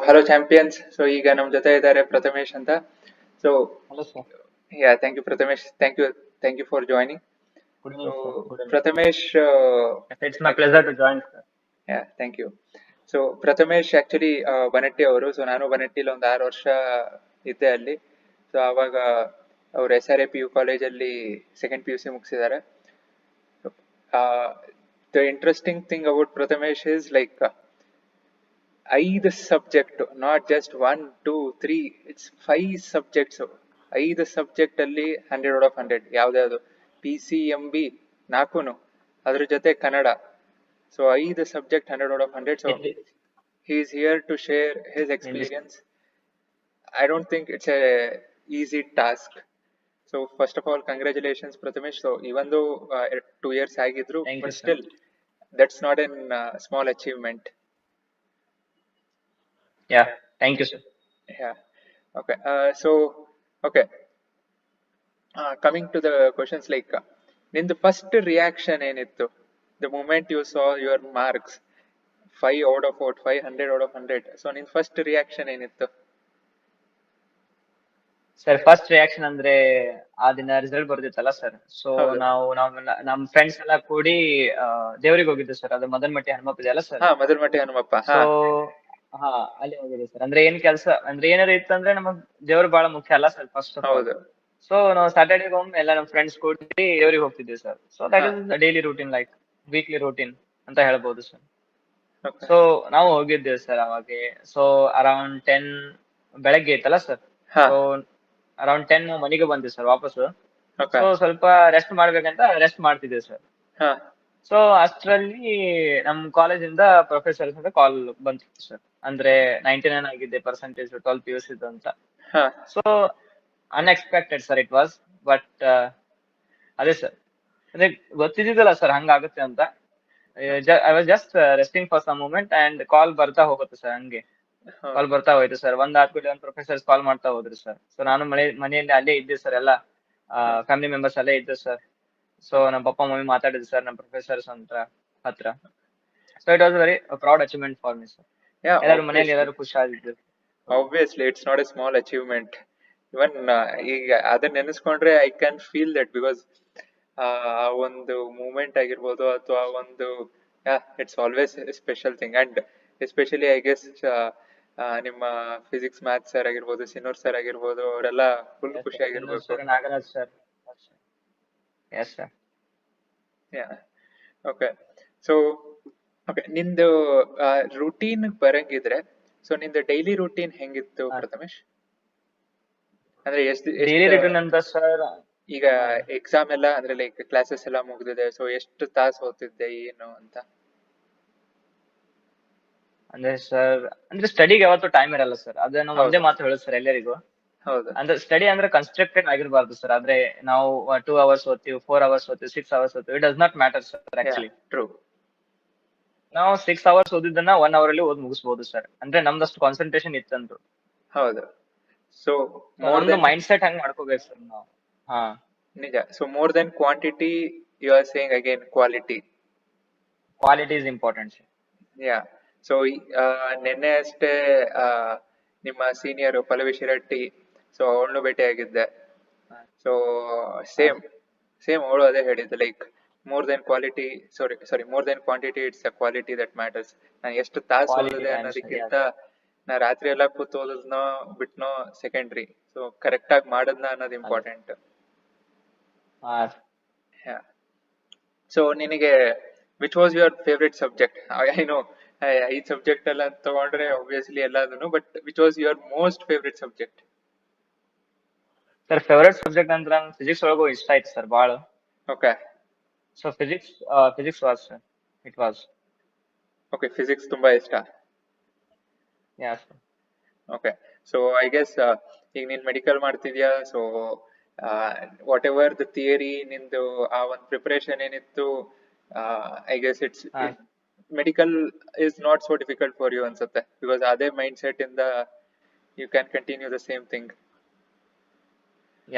Hello champions. So ಈಗ ನಮ್ಮ ಜೊತೆ ಇದ್ದಾರೆ ಪ್ರಥಮೇಶ್ ಅಂತ. So Hello, sir. Yeah, thank you Prathamesh. Thank you for joining. Good so evening, sir. Good evening. Prathamesh, Yes, it's my pleasure to join, sir. Yeah, thank you. So Prathamesh actually Banatti ಅವರು. So ನಾನು ಬನಟ್ಟಿಲಿ ಒಂದು 6 ವರ್ಷ ಇದ್ದೆ ಅಲ್ಲಿ. ಸೊ ಆವಾಗ ಅವ್ರು SRA PU ಕಾಲೇಜಲ್ಲಿ second PUC ಮುಗಿಸಿದ್ದಾರೆ. The interesting thing about Prathamesh is like 5 subject, not just 1, 2, 3, it's 5 subjects. 5 subject ಅಲ್ಲಿ 100/100. ಯಾವ್ದಾವ್ದು PCMB 4, ಅದ್ರ ಜೊತೆ Kannada. So 5 subject 100/100. So he is here to share his experience. I don't think it's a easy task. So first of all, congratulations Prathamesh. So even though 2 years agidru, Thank but you, sir. still that's not a small achievement. Yeah, thank you, sir. Yeah. Okay. Okay. Coming to the questions, like in the first reaction enittu, the moment you saw your marks 5/500/100. So in first reaction enittu? Sir first reaction ಅಂದ್ರೆ ಆ ದಿನ result ಬರ್ದಿತ್ತಲ್ಲ sir. So ಹೌದು. ನಾವು ನಮ್ friends ಎಲ್ಲ ಕೂಡಿ ದೇವ್ರಿಗೆ ಹೋಗಿದ್ದೆ ಸರ್. ಅದು ಮದನಮಟ್ಟಿ ಹನುಮಪ್ಪ ಇದೆಯಲ್ಲ ಸರ್. ಹಾ, ಮದನಮಟ್ಟಿ ಹನುಮಪ್ಪ. ಸೊ ಹಾ, ಅಲ್ಲಿ ಹೋಗಿದ್ದೆ ಸರ್. ಅಂದ್ರೆ ಏನ್ ಕೆಲಸ ಅಂದ್ರೆ ಏನಾರ ಇತ್ತಂದ್ರೆ ನಮಗ್ ದೇವ್ರು ಬಹಳ ಮುಖ್ಯ ಅಲ್ಲ ಸರ್, ಫಸ್ಟ್ ಆಫ್ ಆಲ್. ಹೌದು. ಸೊ ನಾವು ಸ್ಯಾಟರ್ಡೇ ಒಮ್ಮೆ ಎಲ್ಲ ನಮ್ಮ ಫ್ರೆಂಡ್ಸ್ ಕೂಡಿ ದೇವ್ರಿಗೆ ಹೋಗ್ತಿದ್ವಿ ಸರ್. ಸೊ ದಟ್ ಹಾ. Is daily routine, like weekly routine ಅಂತ ಹೇಳ್ಬೋದು ಸರ್. Okay. ಸೊ ನಾವು ಹೋಗಿದ್ದೇವೆ ಸರ್ ಅವಾಗೆ. ಸೊ ಅರೌಂಡ್ 10 ಬೆಳಗ್ಗೆ ಇತ್ತಲ್ಲ ಸರ್. ಹಾ. ಸೊ ಅರೌಂಡ್ 10 ಮನೆಗೆ ಬಂದ್ವಿ ಸರ್ ವಾಪಸ್. Okay. ಸೊ ಸ್ವಲ್ಪ ರೆಸ್ಟ್ ಮಾಡ್ಬೇಕಂತ ರೆಸ್ಟ್ ಮಾಡ್ತಿದ್ದೇವೆ ಸರ್. ಹಾ. ಸೊ ಅಷ್ಟರಲ್ಲಿ ನಮ್ ಕಾಲೇಜಿಂದ ಪ್ರೊಫೆಸರ್ಸ್ ಅಂತ ಕಾಲ್ ಬಂತು ಸರ್. ಅಂದ್ರೆ 99 ಆಗಿದೆ ಪರ್ಸೆಂಟೇಜ್ 12 PUC ಅಂತ. ಹಾ. So unexpected sir it was. But ಅದೇ ಸರ್, ಅಂದ್ರೆ ಗೊತ್ತಿದ್ದಿದ್ದಲ್ಲ ಸರ್ ಹಂಗಾಗುತ್ತೆ ಅಂತ. I was just resting for some moment and call ಬರ್ತಾ ಹೋಗುತ್ತೆ ಸರ್. ಹಂಗೆ ಹಾ. ಕಾಲ್ ಬರ್ತಾ ಹೋಯ್ತು ಸರ್. ಒಂದಾದ್ಮೇಲೆ ಒಂದ್ ಪ್ರೊಫೆಸರ್ಸ್ ಕಾಲ್ ಮಾಡ್ತಾ ಹೋದ್ರು ಸರ್. ಸೊ ನಾನು ಮನೆಯಲ್ಲಿ ಅಲ್ಲೇ ಇದ್ದೆ ಸರ್. ಎಲ್ಲ ಫ್ಯಾಮಿಲಿ ಮೆಂಬರ್ಸ್ ಅಲ್ಲೇ ಇದ್ದೆ ಸರ್. ಸೊ ನಮ್ಮ ಪಪ್ಪ ಮಮ್ಮಿ ಮಾತಾಡಿದ್ರು ಸರ್ ನಮ್ಮ ಪ್ರೊಫೆಸರ್ಸ್ ಹತ್ರ. So it was very proud achievement for me sir. Yeah, ಎಲ್ಲರೂ ಮನೆಯಲ್ಲಿ obviously. ಎಲ್ಲರೂ ಖುಷಿಯಾಗಿದ್ರು. Obviously, it's not a small achievement. Even ಈಗ ಅದನ್ನ ನೆನೆಸ್ಕೊಂಡ್ರೆ I can feel that, because ಆ ಒಂದು ಮೂಮೆಂಟ್ ಆಗಿರ್ಬೋದು ಅಥವಾ ಒಂದು, it's always special thing. And especially I guess ನಿಮ್ಮ ಫಿಸಿಕ್ಸ್ ಮ್ಯಾಥ್ಸ್ ಸರ್ ಆಗಿರ್ಬೋದು, ಸಿನೋರ್ ಸರ್ ಆಗಿರ್ಬೋದು, ಅವರೆಲ್ಲ ಫುಲ್ ಖುಷಿ ಆಗಿರ್ಬೇಕು. Nagaraj sir. Yes sir. Okay. So okay, ನಿಂದು ರೂಟೀನ್ ಬರಂಗಿದ್ರೆ, ಸೊ ನಿಂದು ಡೈಲಿ ರೂಟೀನ್ ಹೆಂಗಿತ್ತು ಪ್ರಥಮೇಶ್? ಅಂದ್ರೆ ಡೈಲಿ ರಿಟರ್ನ್ ಅಂತ ಸರ್. ಈಗ ಎಕ್ಸಾಮ್ ಎಲ್ಲ ಅಂದ್ರೆ ಲೈಕ್ ಕ್ಲಾಸಸ್ ಎಲ್ಲ ಮುಗ್ದಿದೆ, ಸೊ ಎಷ್ಟು ತಾಸು ಓದ್ತಿದ್ದೆ ಏನು ಅಂತ? ಅಂದ್ರೆ ಸರ್, ಅಂದ್ರೆ ಸ್ಟಡಿಗೆ ಯಾವತ್ತೂ ಟೈಮ್ ಇರಲ್ಲ ಸರ್. ಅದನ್ನ ಒಂದೇ ಹೌದು. ಮಾತು ಹೇಳೋದು ಸರ್ ಎಲ್ಲರಿಗೂ. ಹೌದು. ಅಂದ್ರೆ ಸ್ಟಡಿ ಅಂದ್ರೆ ಕನ್ಸ್ಟ್ರಕ್ಟೆಡ್ ಆಗಿರಬಾರ್ದು ಸರ್. ಆದ್ರೆ ನಾವು 2 hours ಓದ್ತೀವಿ, 4 hours ಓದ್ತೀವಿ, 6 hours ಓದ್ತೀವಿ, it does not matter sir. Actually true. ನಾವು 6 hours ಓದಿದ್ದನ್ನ 1 hour ಅಲ್ಲಿ ಓದ್ ಮುಗಿಸಬಹುದು ಸರ್. ಅಂದ್ರೆ ನಮ್ದಷ್ಟು ಕಾನ್ಸಂಟ್ರೇಷನ್ ಇತ್ತಂದ್ರು. ಹೌದು. ಸೊ ನಮ್ದು ಮೈಂಡ್ ಸೆಟ್ ಹಂಗ್ ಮಾಡ್ಕೋಬೇಕು ಸರ್ ನಾವು. ಹಾ, ನಿಜ. So more then quantity, you are saying again quality. Quality is important sir. Yeah. So ನಿನ್ನೆ ಅಷ್ಟೇ ನಿಮ್ಮ ಸೀನಿಯರ್ ಪಲ್ಲವಿ ಶಿರಟ್ಟಿ, ಸೊ ಅವಳನ್ನು ಭೇಟಿ ಆಗಿದ್ದೆ. ಸೊ ಸೇಮ್ ಅವಳು ಅದೇ ಹೇಳಿದ್ದು, like more than quality, more then quantity, it's a quality that matters. ನಾನು ಎಷ್ಟು ತಾಸು Quality ಓದಿದೆ time, ಅನ್ನೋದಕ್ಕಿಂತ ನಾ ರಾತ್ರಿ ಎಲ್ಲ ಕೂತ್ ಓದೋದ್ನೋ ಬಿಟ್ನೋ ಸೆಕೆಂಡ್ರಿ. ಸೊ ಕರೆಕ್ಟ್ ಆಗಿ ಮಾಡೋದ್ನ ಅನ್ನೋದು ಇಂಪಾರ್ಟೆಂಟ್. ಹಾ. ಸೊ ನಿನಗೆ which was your favourite subject? I know 5 subject ಎಲ್ಲ ತಗೊಂಡ್ರೆ ಆಬ್ವಿಯಸ್ಲಿ ಎಲ್ಲದನ್ನು, but which was your most favourite subject? Sir favourite subject ಅಂದ್ರೆ ಫಿಸಿಕ್ಸ್ ಒಳಗೂ ಇಷ್ಟ ಆಯ್ತು ಸರ್ ಭಾಳ. Okay. So physics was sir, it was. Okay, physics ತುಂಬಾ ಇಷ್ಟ. Yeah sir. Okay. So I guess ಈಗ ನೀನ್ ಮೆಡಿಕಲ್ ಮಾಡ್ತಿದ್ಯಾ. So what ever the theory, ನಿಂದು ಆ ಒಂದು ಪ್ರಿಪರೇಷನ್ ಏನಿತ್ತು, I guess it's medical is not so difficult for you ಅನ್ಸುತ್ತೆ, ಬಿಕಾಸ್ ಅದೇ ಮೈಂಡ್ ಸೆಟ್ ಇಂದ you can continue the same thing.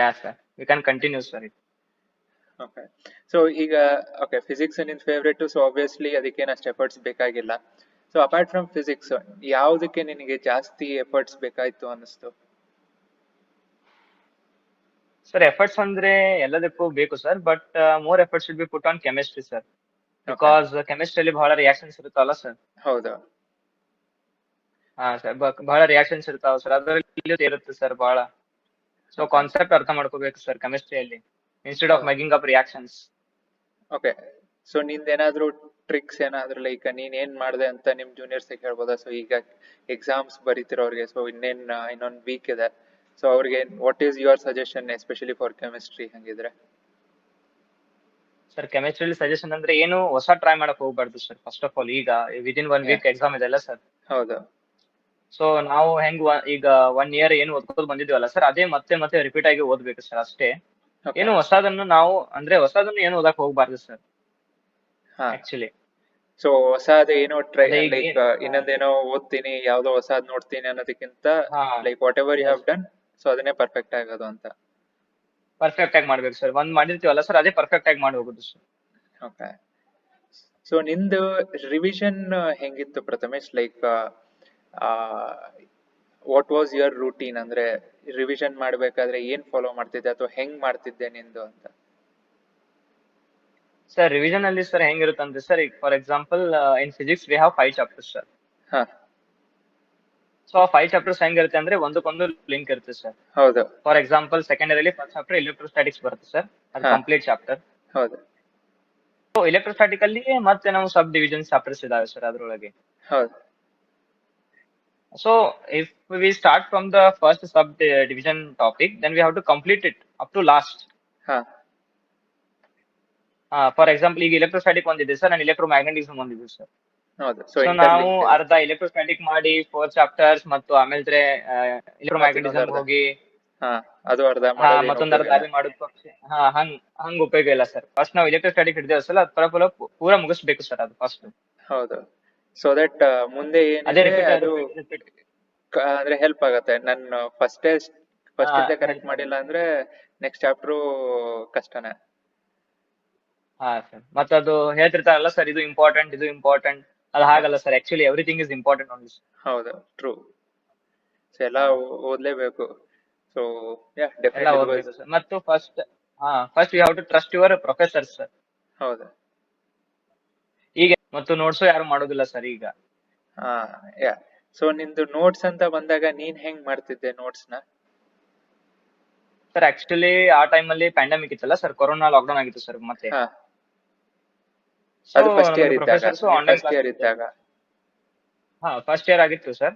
Yeah sir, we can continue sir it. Okay. So ಈಗ okay, physics ನಿನ್ favourite. So obviously ಅದಕ್ಕೇನು ಅಷ್ಟು efforts ಬೇಕಾಗಿಲ್ಲ. So apart from physics ಯಾವುದಕ್ಕೆ ನಿನಗೆ ಜಾಸ್ತಿ ಎಫರ್ಟ್ಸ್ ಬೇಕಾಯ್ತು ಅನ್ನಿಸ್ತು? ಸರ್ ಎಫರ್ಟ್ಸ್ ಅಂದ್ರೆ ಎಲ್ಲದಕ್ಕೂ ಬೇಕು sir, but more effort should be put on chemistry sir, because ಕೆಮಿಸ್ಟ್ರಿಯಲ್ಲಿ ಬಹಳ ರಿಯಾಕ್ಷನ್ಸ್ ಇರುತ್ತಲ್ಲ ಸರ್. ಹೌದು. ಹಾ ಸರ್, ಬಹಳ ರಿಯಾಕ್ಷನ್ಸ್ ಇರ್ತಾವ ಸರ್, ಅದರಲ್ಲಿ ಇರುತ್ತೆ ಸರ್ ಬಹಳ. ಸೊ ಕಾನ್ಸೆಪ್ಟ್ ಅರ್ಥ ಮಾಡ್ಕೋಬೇಕು ಸರ್ ಕೆಮಿಸ್ಟ್ರಿಯಲ್ಲಿ, instead of making up reactions. Okay, so ನಿಂದೇನಾದ್ರೂ ಟ್ರಿಕ್ಸ್ ಏನಾದ್ರೂ ಲೈಕ್ ನೀನ್ ಏನ್ ಮಾಡಿದೆ ಅಂತ ನಿಮ್ ಜೂನಿಯರ್ಸ್ ಹೇಳ್ಬೋದಾ? ಸೊ ಈಗ ಎಕ್ಸಾಮ್ಸ್ ಬರೀತಿರೋರಿಗೆ, ಸೊ ಇನ್ನೊಂದು ವೀಕ್ ಇದೆ, ಸೊ ಅವ್ರಿಗೆ what is your suggestion especially for chemistry ಹಂಗಿದ್ರೆ? ಸರ್ ಕೆಮಿಸ್ಟ್ರಿಯಲ್ಲಿ ಸಜೆಷನ್ ಅಂದ್ರೆ ಏನು ಹೊಸ ಟ್ರೈ ಮಾಡಕ್ ಹೋಗ್ಬಾರ್ದು ಸರ್. ಫಸ್ಟ್ ಆಫ್ ಆಲ್ ಈಗ ವಿದಿನ್ 1 ವೀಕ್ ಎಕ್ಸಾಮ್ ಇದೆಲ್ಲ ಸರ್. ಹೌದು. ಸೊ ನಾವು ಹೆಂಗ್ ಈಗ 1 ಇಯರ್ ಏನು ಓದ್ಕೋದ್ ಬಂದಿದ್ವಲ್ಲ ಸರ್, ಅದೇ ಮತ್ತೆ ಮತ್ತೆ ರಿಪೀಟ್ ಆಗಿ ಓದ್ಬೇಕು ಸರ್ ಅಷ್ಟೇ. ಏನು ಹೊಸದನ್ನು ನಾವು ಅಂದ್ರೆ ಹೊಸದನ್ನು ಏನು ಓದಕ್ ಹೋಗ್ಬಾರ್ದು ಸರ್ ಆಕ್ಚುಲಿ. ಸೊ ಹೊಸದ ಏನೋ ಟ್ರೈ ಲೈಕ್ ಇನ್ನೊಂದೇನೋ ಓದ್ತೀನಿ, ಯಾವ್ದೋ ಹೊಸದ್ ನೋಡ್ತೀನಿ ಅನ್ನೋದಕ್ಕಿಂತ like whatever you have done, so ಅದನ್ನೇ ಪರ್ಫೆಕ್ಟ್ ಆಗೋದು ಅಂತ. ಪರ್ಫೆಕ್ಟ್ ಆಗಿ ಮಾಡ್ಬೇಕು ಸರ್, ಒಂದ್ ಮಾಡಿರ್ತೀವಲ್ಲ ಸರ್ ಅದೇ ಪರ್ಫೆಕ್ಟ್ ಆಗಿ ಮಾಡಿ ಹೋಗುದು ಸರ್. ಓಕೆ, ಸೊ ನಿಂದು ರಿವಿಷನ್ ಹೆಂಗಿತ್ತು Prathamesh? Like what was your routine? ಅಂದ್ರೆ ರಿವಿಷನ್ ಮಾಡ್ಬೇಕಾದ್ರೆ ಏನ್ ಫಾಲೋ ಮಾಡ್ತಿದ್ದೆ ಅಥವಾ ಹೆಂಗ್ ಮಾಡ್ತಿದ್ದೆ ನಿಂದು ಅಂತ? ಸರ್ ರಿವಿಷನ್ ಅಲ್ಲಿ ಸರ್ ಹೆಂಗಿರುತ್ತೆ ಅಂದ್ರೆ ಸರ್, ಈಗ for example in physics we have 5 chapters sir. So ಆ 5 ಚಾಪ್ಟರ್ಸ್ ಹೆಂಗಿರುತ್ತೆ ಅಂದ್ರೆ ಒಂದಕ್ಕೊಂದು ಲಿಂಕ್ ಇರುತ್ತೆ ಸರ್. ಹೌದು. ಫಾರ್ ಎಕ್ಸಾಂಪಲ್ ಸೆಕೆಂಡ್ ಇಯರ್ ಅಲ್ಲಿ ಫಸ್ಟ್ ಚಾಪ್ಟರ್ ಎಲೆಕ್ಟ್ರೋಸ್ಟಾಟಿಕ್ಸ್ ಬರುತ್ತೆ ಸರ್, ಅದು ಕಂಪ್ಲೀಟ್ ಚಾಪ್ಟರ್. ಹೌದು. ಸೊ ಎಲೆಕ್ಟ್ರೋಸ್ಟಾಟಿಕ್ ಅಲ್ಲಿ ಮತ್ತೆ ನಾವು ಸಬ್ ಡಿವಿಷನ್ ಚಾಪ್ಟರ್ಸ್ ಇದಾವೆ ಸರ್ ಅದ್ರೊಳಗೆ. ಹೌದು. So if we start from the first sub division topic, then we have to complete it up to last. For example, ಈಗ ಎಲೆಕ್ಟ್ರೋಸ್ಟಾಟಿಕ್ ಒಂದಿದೆ ಸರ್, ನಾನು ಎಲೆಕ್ಟ್ರೋಮ್ಯಾಗ್ನೆಟಿಸಮ್ ಒಂದಿದೆ ಸರ್. ಸೊ ನಾವು ಅರ್ಧ ಎಲೆಕ್ಟ್ರೋಸ್ಟಾಟಿಕ್ ಮಾಡಿ 4 ಚಾಪ್ಟರ್ಸ್ ಮತ್ತು ಆಮೇಲೆ ಎಲೆಕ್ಟ್ರೋಮ್ಯಾಗ್ನೆಟಿಸಮ್ ಹೋಗಿ ಅದು ಅರ್ಧ ಮತ್ತೊಂದು ಅರ್ಧ ಅಲ್ಲಿ ಮಾಡೋದು ಹಂಗ ಉಪಯೋಗ ಇಲ್ಲ ಸರ್. ಫಸ್ಟ್ ನಾವು ಎಲೆಕ್ಟ್ರೋಸ್ಟಾಟಿಕ್ ಹಿಡಿದೇವ್ ಸರ್, ಅದು ಪೂರ ಮುಗಿಸ್ಬೇಕು ಸರ್ ಅದು ಫಸ್ಟ್. ಹೌದು. ಸೊ ದಟ್ ಮುಂದೆ ಏನಿದೆ ಅದು ಅಂದ್ರೆ ಹೆಲ್ಪ್ ಆಗತ್ತೆ. ನಾನು ಫಸ್ಟ್ ಕರೆಕ್ಟ್ ಮಾಡಿಲ್ಲ ಅಂದ್ರೆ ನೆಕ್ಸ್ಟ್ ಚಾಪ್ಟರ್ ಕಷ್ಟನೇ. ಹಾ ಸರ್, ಮತ್ತೆ ಅದು ಹೇಳ್ತಿರ್ತಾರಲ್ಲ ಸರ್, ಇದು ಇಂಪಾರ್ಟೆಂಟ್ ಅದು ಹಾಗಲ್ಲ sir, actually everything is important only. ಹೌದು, ಟ್ರೂ. ಸೊ ಎಲ್ಲ ಓದ್ಲೇಬೇಕು. ಸೊ ಎಲ್ಲ ಓದ್ಬೇಕು ಸರ್. ಮತ್ತು first you have to trust your professors sir. ಹೌದು. ಈಗ ಮತ್ತು ನೋಟ್ಸ್ ಯಾರು ಮಾಡೋದಿಲ್ಲ ಸರ್ ಈಗ. ಸೊ ನಿಂದು ನೋಟ್ಸ್ ಅಂತ ಬಂದಾಗ ನೀನ್ ಹೆಂಗ್ ಮಾಡ್ತಿದ್ದೆ ನೋಟ್ಸ್ ನ? ಸರ್ ಆಕ್ಚುಲಿ ಆ ಟೈಮ್ ಅಲ್ಲಿ ಪ್ಯಾಂಡಮಿಕ್ ಇತ್ತಲ್ಲ ಸರ್, ಕೊರೋನಾ ಲಾಕ್ಡೌನ್ ಆಗಿತ್ತು ಸರ್. ಮತ್ತೆ ಫಸ್ಟ್ ಇಯರ್ ಆಗಿತ್ತು ಸರ್.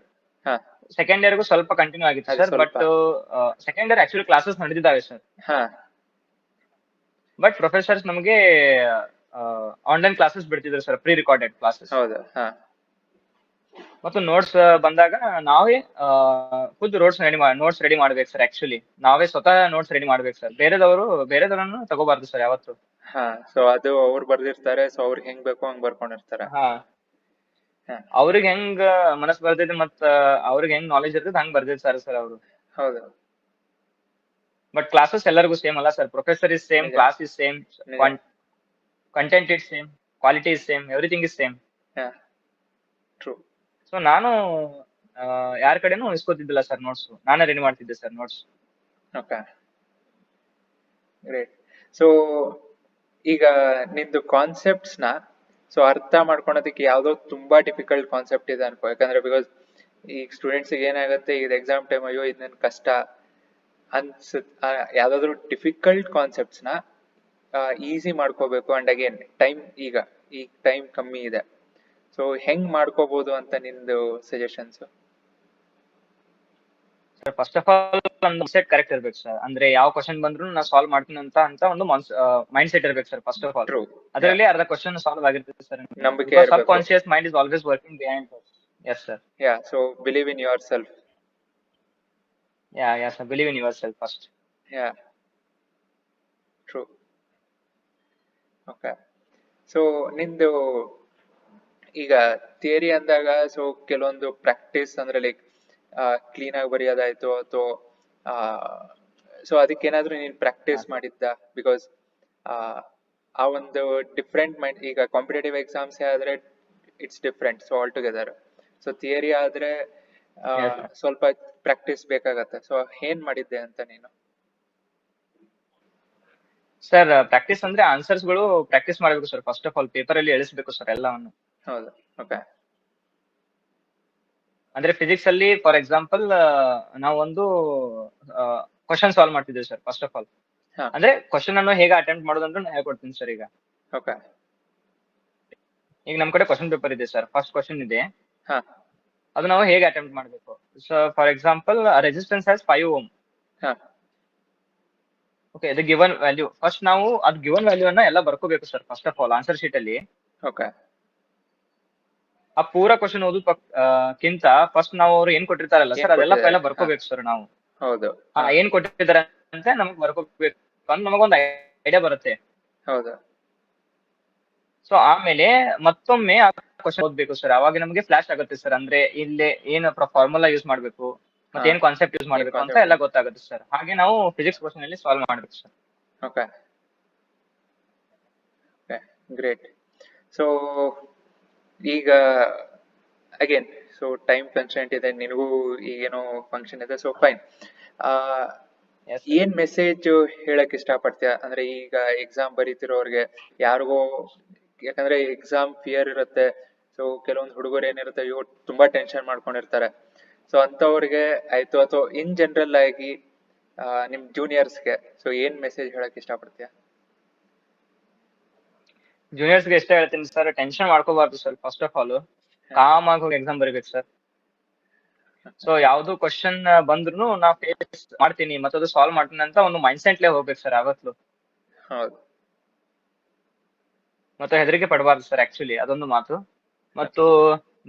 ಸೆಕೆಂಡ್ ಇಯರ್ಗೂ ಸ್ವಲ್ಪ ಕಂಟಿನ್ಯೂ ಆಗಿತ್ತು sir, but second year actually classes ನಡೆದಿದ್ದಾವೆ ಸರ್. ಬಟ್ ಪ್ರೊಫೆಸರ್ಸ್ ನಮಗೆ ಆನ್ಲೈನ್ ಕ್ಲಾಸಸ್ ಬಿಡ್ತಿದ್ರು ಸರ್, ಪ್ರೀ ರೆಕಾರ್ಡೆಡ್ ಕ್ಲಾಸಸ್. ಮತ್ತು ನೋಟ್ಸ್ ಬಂದಾಗ ನಾವೇ ಖುದ್ದು ನೋಟ್ಸ್ ರೆಡಿ ಮಾಡ್ಬೇಕು ಸರ್. ಆಕ್ಚುಲಿ ನಾವೇ ಸ್ವತಃ ನೋಟ್ಸ್ ರೆಡಿ ಮಾಡ್ಬೇಕು ಸರ್, ಬೇರೆದವರನ್ನು ತಗೋಬಾರ್ದು ಸರ್ ಯಾವತ್ತು. ಸೊ ಅದು ಅವ್ರು ಬರ್ದಿರ್ತಾರೆ, ಸೊ ಅವ್ರಿಗೆ ಹೆಂಗ್ ಬೇಕೋ ಹಂಗ್ ಬರ್ಕೊಂಡಿರ್ತಾರೆ. ಅವ್ರಿಗೆ ಹೆಂಗ್ ಮನಸ್ ಬರ್ದಿದೆ ಮತ್ತ ಅವ್ರಿಗೆ ಹೆಂಗ್ ನಾಲೆಜ್ ಇರ್ತದೆ ಹಂಗ್ ಬರ್ದಿರ್ತಾರೆ ಸರ್ ಅವರು. ಹೌದು. ಬಟ್ ಕ್ಲಾಸಸ್ ಎಲ್ಲರಿಗೂ ಸೇಮ್ ಅಲ್ಲ sir. Professor is same, class is same, content is same, quality is same, everything is same. True. So ನಾನು ಯಾರ ಕಡೆನೂ ಇಸ್ಕೋತಿದ್ದಿಲ್ಲ ಸರ್ ನೋಟ್ಸ್, ನಾನೇ ರೆಡಿ ಮಾಡ್ತಿದ್ದೆ sir notes. Okay, great. So ಈಗ ನಿಂದು ಕಾನ್ಸೆಪ್ಟ್ಸ್ ನ ಸೊ ಅರ್ಥ ಮಾಡ್ಕೊಳೋದಕ್ಕೆ ಯಾವ್ದೋ ತುಂಬಾ ಡಿಫಿಕಲ್ಟ್ ಕಾನ್ಸೆಪ್ಟ್ ಇದೆ ಅನ್ಕೋ. ಯಾಕಂದ್ರೆ ಬಿಕಾಸ್ ಈಗ ಸ್ಟೂಡೆಂಟ್ಸ್ ಏನಾಗುತ್ತೆ, ಈಗ ಎಕ್ಸಾಮ್ ಟೈಮ್ ಅಯ್ಯೋ ಇದು ನನ್ ಕಷ್ಟ ಯಾವ್ದಾದ್ರು ಡಿಫಿಕಲ್ಟ್ ಕಾನ್ಸೆಪ್ಟ್ಸ್ ನ ಈಸಿ ಮಾಡ್ಕೋಬೇಕು. ಅಂಡ್ ಅಗೇನ್ ಈಗ ಟೈಮ್ ಕಮ್ಮಿ ಇದೆ, ಸೊ ಹೆಂಗ್ ಮಾಡ್ಕೋಬಹುದು ಅಂತ ನಿಂದು ಸಜೆಷನ್ಸ್? ಫಸ್ಟ್ ಆಫ್ ಆಲ್ ಒಂದು ಸೆಟ್ ಕರೆಕ್ಟ್ ಇರ್ಬೇಕು ಸರ್. ಅಂದ್ರೆ ಯಾವ ಕ್ವಶನ್ ಬಂದ್ರು ನಾ ಸಾಲ್ವ್ ಮಾಡ್ತೀನಿ ಅಂತ ಒಂದು ಮೈಂಡ್ ಸೆಟ್ ಇರ್ಬೇಕು ಸರ್ ಫಸ್ಟ್ ಆಫ್ ಆಲ್. ಅದರಲ್ಲಿ ಅರ್ಧ ಕ್ವಶನ್ ಸಾಲ್ವ್ ಆಗಿರ್ತದೆ sir. Sub conscious mind is always working behind. Yes sir. So believe in your self. Sir, believe in your self first. True. Okay, so ನಿಂದು ಈಗ theory ಅಂದಾಗ so ಕೆಲವೊಂದು practice ಅಂದ್ರೆ like clean ಆಗಿ ಬರೆಯೋದಾಯ್ತು ಅಥವಾ so ಅದಕ್ಕೇನಾದ್ರೂ ನೀನ್ ಪ್ರಾಕ್ಟೀಸ್ ಮಾಡಿದ್ದ? ಬಿಕಾಸ್ ಆ ಒಂದು ಡಿಫ್ರೆಂಟ್ ಮೈಂಡ್. ಈಗ ಕಾಂಪಿಟೇಟಿವ್ ಎಕ್ಸಾಮ್ಸ್ ಆದ್ರೆ it's different. So all together so theory ಆದ್ರೆ Yes, sir. ಸ್ವಲ್ಪ ಪ್ರಾಕ್ಟೀಸ್ ಬೇಕಾಗತ್ತೆ. ಸೊ ಏನ್ ಮಾಡಿದ್ದೆ ಅಂತ ನೀನು? ಸರ್ ಪ್ರಾಕ್ಟೀಸ್ ಅಂದ್ರೆ ಆನ್ಸರ್ಸ್ ಗಳು ಪ್ರಾಕ್ಟೀಸ್ ಮಾಡಬೇಕು sir. First of all paper ಅಲ್ಲಿ ಎಳಿಸ್ಬೇಕು ಸರ್ ಎಲ್ಲವನ್ನು. ಹೌದು. ಓಕೆ. ಅಂದ್ರೆ ಫಿಸಿಕ್ಸ್ ಅಲ್ಲಿ ಫಾರ್ ಎಕ್ಸಾಂಪಲ್ ನಾವೊಂದು ಕ್ವಶನ್ ಸಾಲ್ವ್ ಮಾಡ್ತಿದ್ದೇವೆ ಸರ್ ಫಸ್ಟ್ ಆಫ್ ಆಲ್. ಹಾ. ಅಂದ್ರೆ ಕ್ವಶನ್ ಅನ್ನು ಹೇಗೆ ಅಟೆಂಪ್ಟ್ ಮಾಡೋದು ಅಂತ ನಾನು ಹೇಳ್ಕೊಡ್ತೀನಿ ಸರ್. ಈಗ ಓಕೆ. ಈಗ ನಮ್ ಕಡೆ ಕ್ವಶನ್ ಪೇಪರ್ ಇದೆ ಸರ್. ಫಸ್ಟ್ ಕ್ವಶನ್ ಇದೆ, ಹಾ. ಅದು ನಾವು ಹೇಗೆ ಅಟೆಂಪ್ಟ್ ಮಾಡಬೇಕು. So for example resistance has 5 ohm. ಹಾ. ಓಕೆ, ಇದು ಗಿವನ್ ವ್ಯಾಲ್ಯೂ. ಫಸ್ಟ್ ನಾವು ಅದು ಗಿವನ್ ವ್ಯಾಲ್ಯೂ ಅನ್ನ ಎಲ್ಲ ಬರ್ಕೋಬೇಕು sir first of all answer sheet ಅಲ್ಲಿ. ಓಕೆ. ಆ ಪೂರಾ ಕ್ವಶನ್ ಓದೋದಕ್ಕಿಂತ ಫಸ್ಟ್ ನಾವು ಅವ್ರು ಏನ್ ಕೊಟ್ಟಿರ್ತಾರಲ್ಲ ಸರ್ ಅದೆಲ್ಲ ಪೈಲ ಬರ್ಕೋಬೇಕು ಸರ್ ನಾವು. ಹೌದು. ಏನ್ ಕೊಟ್ಟಿದ್ದಾರೆ ಅಂತ ನಮಗ್ ಬರ್ಕೋಬೇಕು ಅಂತ ನಮಗೊಂದು ಐಡಿಯಾ ಬರುತ್ತೆ. ಹೌದು. ಸೊ ಆಮೇಲೆ ಮತ್ತೊಮ್ಮೆ ಆ ಕ್ವಶನ್ ಓದ್ಬೇಕು ಸರ್. ಅವಾಗ ನಮಗೆ ಫ್ಲಾಶ್ ಆಗುತ್ತೆ ಸರ್. ಅಂದ್ರೆ ಇಲ್ಲಿ ಏನ್ ಫಾರ್ಮುಲಾ ಯೂಸ್ ಮಾಡ್ಬೇಕು ಮತ್ತೆ ಏನ್ ಕಾನ್ಸೆಪ್ಟ್ ಯೂಸ್ ಮಾಡ್ಬೇಕು ಅಂತ ಎಲ್ಲ ಗೊತ್ತಾಗುತ್ತೆ ಸರ್. ಹಾಗೆ ನಾವು ಫಿಸಿಕ್ಸ್ ಕ್ವಶನ್ ಅಲ್ಲಿ ಸಾಲ್ವ್ ಮಾಡ್ಬೇಕು sir. Okay. Okay, great. So ಈಗ ಅಗೇನ್ ಸೊ ಟೈಮ್ ಕನ್ಸ್ಟೆಂಟ್ ಇದೆ, ನಿನಗೂ ಈಗೇನೋ ಫಂಕ್ಷನ್ ಇದೆ. So fine. ಏನ್ ಮೆಸೇಜ್ ಹೇಳಕ್ ಇಷ್ಟಪಡ್ತೀಯ? ಅಂದ್ರೆ ಈಗ ಎಕ್ಸಾಮ್ ಬರೀತಿರೋರ್ಗೆ ಯಾರಿಗೋ, ಯಾಕಂದ್ರೆ ಎಕ್ಸಾಮ್ ಫಿಯರ್ ಇರುತ್ತೆ. ಸೊ ಕೆಲವೊಂದು ಹುಡುಗರು ಏನಿರುತ್ತೆ, ಇವ್ ತುಂಬಾ ಟೆನ್ಷನ್ ಮಾಡ್ಕೊಂಡಿರ್ತಾರೆ. ಸೊ ಅಂತವ್ರಿಗೆ ಆಯ್ತು, ಅಥವಾ ಇನ್ ಜನರಲ್ ಆಗಿ ನಿಮ್ ಜೂನಿಯರ್ಸ್ಗೆ ಸೊ ಏನ್ ಮೆಸೇಜ್ ಹೇಳಕ್ ಇಷ್ಟಪಡ್ತೀಯ? ಜೂನಿಯರ್ಸ್ ಗೆ ಎಷ್ಟೇ ಹೇಳ್ತೀನಿ ಸರ್, ಟೆನ್ಷನ್ ಮಾಡ್ಕೋಬಾರ್ದು sir. First of all calm ಆಗಿ ಹೋಗಿ ಎಕ್ಸಾಮ್ ಬರೀಬೇಕು ಸರ್. ಸೊ ಯಾವ್ದು ಕ್ವಶನ್ ಬಂದ್ರು ನಾ ಫೇಸ್ ಮಾಡ್ತೀನಿ ಮತ್ತೆ ಅದು ಸಾಲ್ವ್ ಮಾಡ್ತೀನಿ ಅಂತ ಒಂದು ಮೈಂಡ್ ಸೆಟ್ಲೆ ಹೋಗ್ಬೇಕು ಸರ್ ಯಾವತ್ತೂ. ಹೌದು. ಮತ್ತೆ ಹೆದರಿಕೆ ಪಡಬಾರ್ದು ಸರ್. ಆಕ್ಚುಲಿ ಅದೊಂದು ಮಾತು. ಮತ್ತು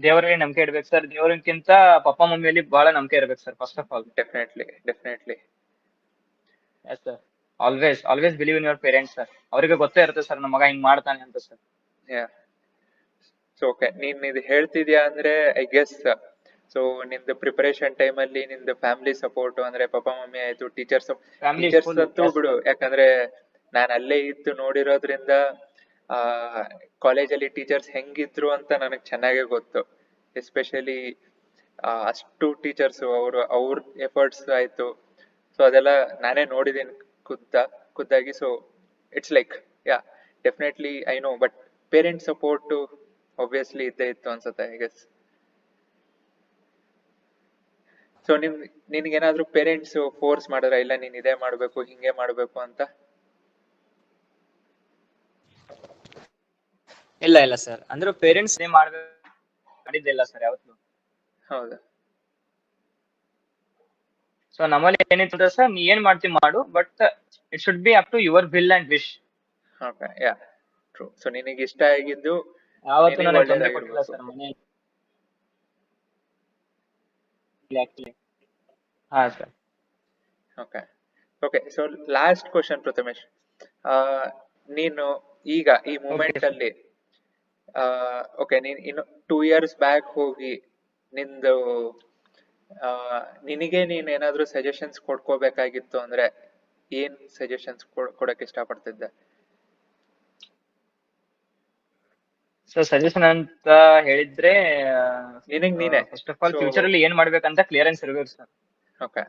ದೇವರಲ್ಲಿ ನಂಬಿಕೆ ಇಡ್ಬೇಕು ಸರ್. ದೇವರಿಗಿಂತ ಪಪ್ಪ ಮಮ್ಮಿಯಲ್ಲಿ ಬಹಳ ನಂಬಿಕೆ ಇರ್ಬೇಕು sir first of all. Definitely. Yes sir. Always believe in your parents sir. ಅವರಿಗೆ ಗೊತ್ತೇ ಇರುತ್ತೆ ಸರ್ ನಮ್ಮ ಮಗ ಹಿಂಗ್ ಮಾಡ್ತಾನೆ ಅಂತ ಸರ್. ಸೊ ಓಕೆ, ನೀನ್ ಇದು ಹೇಳ್ತಿದ್ಯಾ ಅಂದ್ರೆ ಐ ಗೆಸ್ ನಿಂದು ಪ್ರಿಪರೇಷನ್ ಟೈಮ್ ಅಲ್ಲಿ ನಿಂದು ಫ್ಯಾಮಿಲಿ ಸಪೋರ್ಟ್ ಅಂದ್ರೆ ಪಪ್ಪ ಮಮ್ಮಿ ಆಯ್ತು, ಟೀಚರ್ಸ್ ಅಂತೂ ಬಿಡು. ಯಾಕಂದ್ರೆ ನಾನ್ ಅಲ್ಲೇ ಇದ್ದು ನೋಡಿರೋದ್ರಿಂದ ಕಾಲೇಜಲ್ಲಿ ಟೀಚರ್ಸ್ ಹೆಂಗಿದ್ರು ಅಂತ ನನಗ್ ಚೆನ್ನಾಗೇ ಗೊತ್ತು. ಎಸ್ಪೆಷಲಿ ಅಷ್ಟು ಟೀಚರ್ಸ್ ಅವ್ರ ಎಫರ್ಟ್ಸ್ ಆಯ್ತು. ಸೊ ಅದೆಲ್ಲ ನಾನೇ ನೋಡಿದೀನಿ ಖುದ್ದಾಗಿ. So it's like definitely I know. But parent support obviously ಇದ್ದೇ ಇತ್ತು ಅನ್ಸುತ್ತೆ ಐ ಗೆಸ್. ಸೊ ನಿನ್ಗೇನಾದ್ರೂ ಪೇರೆಂಟ್ಸ್ ಫೋರ್ಸ್ ಮಾಡಿದ್ರ, ಇಲ್ಲ ನೀನ್ ಇದೇ ಮಾಡ್ಬೇಕು ಹಿಂಗೆ ಮಾಡ್ಬೇಕು ಅಂತ? ಇಲ್ಲ ಸರ್. ಅಂದ್ರೆ ಪೇರೆಂಟ್ಸ್ ಮಾಡಿದ್ದಿಲ್ಲ ಸರ್ ಯಾವತ್ತು. ಹೌದು. ಸೊ ನಮ್ಮಲ್ಲಿ ಏನಿತ್ತು ಸರ್, ನೀ ಏನ್ ಮಾಡ್ತಿ ಮಾಡು, but it should be up to your will and wish. Okay, true. So ನಿನಗೆ ಇಷ್ಟ ಆಗಿದ್ದು ಯಾವತ್ತು ನನಗೆ ತೊಂದರೆ ಕೊಟ್ಟಿಲ್ಲ ಸರ್ ಮನೆಯಲ್ಲಿ. ಹಾ sir. Okay. So last question Prathamesh. ನೀನು ಈಗ ಈ ಮೂಮೆಂಟ್ ಅಲ್ಲಿ ಓಕೆ, ನೀನ್ ಇನ್ನು 2 years ಬ್ಯಾಕ್ ಹೋಗಿ ನಿಂದು ನಿನಗೆ ನೀನ್ ಏನಾದ್ರೂ ಸಜೆಷನ್ಸ್ ಕೊಡ್ಕೋಬೇಕಾಗಿತ್ತು ಅಂದ್ರೆ ಏನ್ ಸಜೆಷನ್ಸ್ ಕೊಡಕ್ ಇಷ್ಟಪಡ್ತಿದ್ದೆ? ಸೊ ಸಜೆಷನ್ ಅಂತ ಹೇಳಿದ್ರೆ ನಿನಗ್ ನೀನೆ ಫಸ್ಟ್ ಆಫ್ ಆಲ್ ಫ್ಯೂಚರ್ ಅಲ್ಲಿ ಏನ್ ಮಾಡ್ಬೇಕಂತ ಕ್ಲಿಯರೆನ್ಸ್ ಇರ್ಬೇಕು ಸರ್. ಓಕೆ.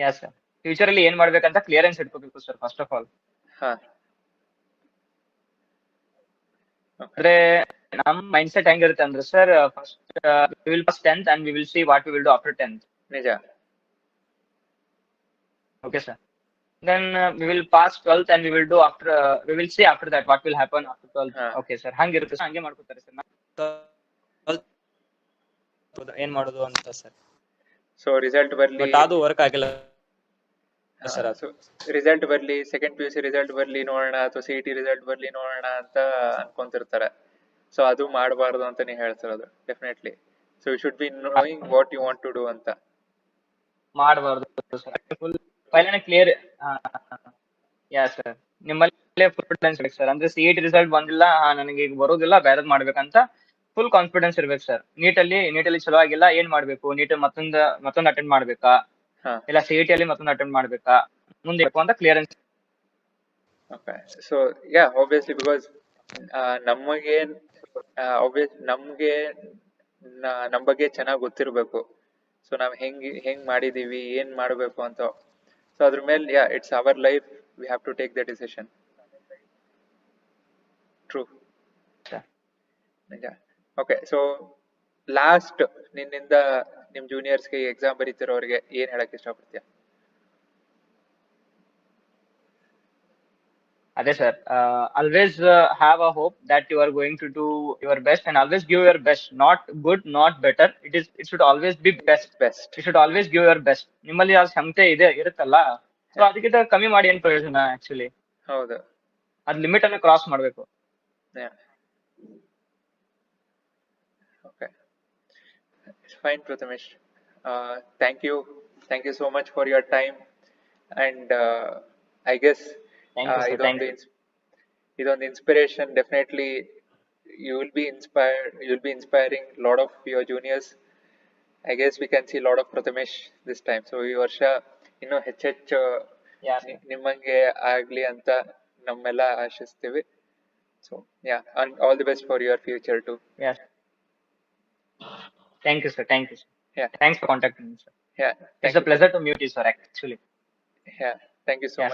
ಯಾ ಸರ್. ಫ್ಯೂಚರ್ ಅಲ್ಲಿ ಏನ್ ಮಾಡ್ಬೇಕಂತ ಕ್ಲಿಯರೆನ್ಸ್ ಇಟ್ಕೋಬೇಕು ಸರ್ ಫಸ್ಟ್ ಆಫ್ ಆಲ್. ಅಂದ್ರೆ ನಮ್ ಮೈಂಡ್ ಸೆಟ್ ಹೆಂಗಿರುತ್ತೆ ಅಂದ್ರೆ sir, first we will pass 10th and we will see what we will do after 10th. ನಿಜ. Okay sir. Then we will pass 12th and we will do after we will see after that what will happen after 12th. Okay sir. ಹಂಗಿರುತ್ತೆ sir, ಹಂಗೆ ಮಾಡ್ಕೊತಾರೆ sir. ಏನ್ ಮಾಡೋದು ಅಂತ sir. So result ಬರ್ಲಿ, ಅದು work ಆಗಿಲ್ಲ ಸರ್. ರಿಸಲ್ಟ್ ಬರ್ಲಿ, ಸೆಕೆಂಡ್ PUC ರಿಸಲ್ಟ್ ಬರ್ಲಿ ನೋಡೋಣ, ಅಥವಾ CET ರಿಸಲ್ಟ್ ಬರ್ಲಿ ನೋಡೋಣ ಅಂತ ಅನ್ಕೊಂತಿರ್ತಾರೆ. ಸೊ ಅದು ಮಾಡಬಾರ್ದು ಅಂತ ನೀ ಹೇಳ್ತಿರೋದು. Definitely. So you should be knowing what you want to do ಅಂತ. ಮಾಡಬಾರ್ದು sir. Full final clear. Yeah sir. ನಿಮ್ಮಲ್ಲಿ ಫುಲ್ ಕಾನ್ಫಿಡೆನ್ಸ್ ಇರ್ಬೇಕು ಸರ್. ಅಂದ್ರೆ CET ರಿಸಲ್ಟ್ ಬಂದಿಲ್ಲ, ನನಗೆ ಈಗ ಬರೋದಿಲ್ಲ, ಬೇರೆದ್ ಮಾಡ್ಬೇಕಂತ ಫುಲ್ ಕಾನ್ಫಿಡೆನ್ಸ್ ಇರ್ಬೇಕು ಸರ್. ನೀಟಲ್ಲಿ ಚಲೋ ಆಗಿಲ್ಲ, ಏನ್ ಮಾಡ್ಬೇಕು? ನೀಟ್ ಮತ್ತೊಂದು ಅಟೆಂಡ್ ಮಾಡ್ಬೇಕಾ, ಇಲ್ಲ CET ಅಲ್ಲಿ ಮತ್ತೊಂದು ಅಟೆಂಡ್ ಮಾಡ್ಬೇಕಾ, ಮುಂದೆ ಅಂತ clearance. Okay. So obviously because ನಮಗೇನ್ ಆಬ್ವಿಯಸ್ ನಮ್ಗೆ ನಮ್ ಬಗ್ಗೆ ಚೆನ್ನಾಗಿ ಗೊತ್ತಿರ್ಬೇಕು. ಸೊ ನಾವ್ ಹೆಂಗ್ ಮಾಡಿದೀವಿ, ಏನ್ ಮಾಡ್ಬೇಕು ಅಂತ. ಸೊ ಅದ್ರ ಮೇಲೆ it's our life, we have to take the decision. True. ನಿಜ. ಓಕೆ, ಸೊ ಲಾಸ್ಟ್ ನಿನ್ನಿಂದ ನಿಮ್ ಜೂನಿಯರ್ಸ್ಗೆ ಎಕ್ಸಾಮ್ ಬರೀತಿರೋರಿಗೆ ಏನ್ ಹೇಳಕ್ ಇಷ್ಟಪಡ್ತೀಯ? ಅದೇ sir, always have a hope that you are going to do your best and always give your best. Not good, not better, it should always be best. Best. You should always give your best. ನಿಮ್ಮಲ್ಲಿ ಯಾವ ಕ್ಷಮತೆ ಇರುತ್ತಲ್ಲ, so ಅದಕ್ಕಿಂತ ಕಮ್ಮಿ ಮಾಡಿ ಏನ್ ಪ್ರಯೋಜನ actually. ಹೌದು, ಅದ್ ಲಿಮಿಟ್ ಅನ್ನ ಕ್ರಾಸ್ ಮಾಡ್ಬೇಕು. Okay, fine Prathamesh. Thank you so much for your time. And I guess ಇದೊಂದು inspiration. Definitely you will be inspired, you'll be inspiring a lot of your juniors. I guess we can see a lot of Prathamesh this time. So ಈ ವರ್ಷ ಇನ್ನೂ ಹೆಚ್ಚೆಚ್ಚು ನಿಮ್ಮಂಗೆ ಆಗ್ಲಿ ಅಂತ ನಮ್ಮೆಲ್ಲ ಆಶಿಸ್ತೀವಿ. So yeah, and all the best for your future too. Yes. Thank you, sir. Thank you, sir. Yeah. Thanks for contacting me, sir. Yeah. It's a pleasure to meet you, sir, actually. Yeah. Thank you so much.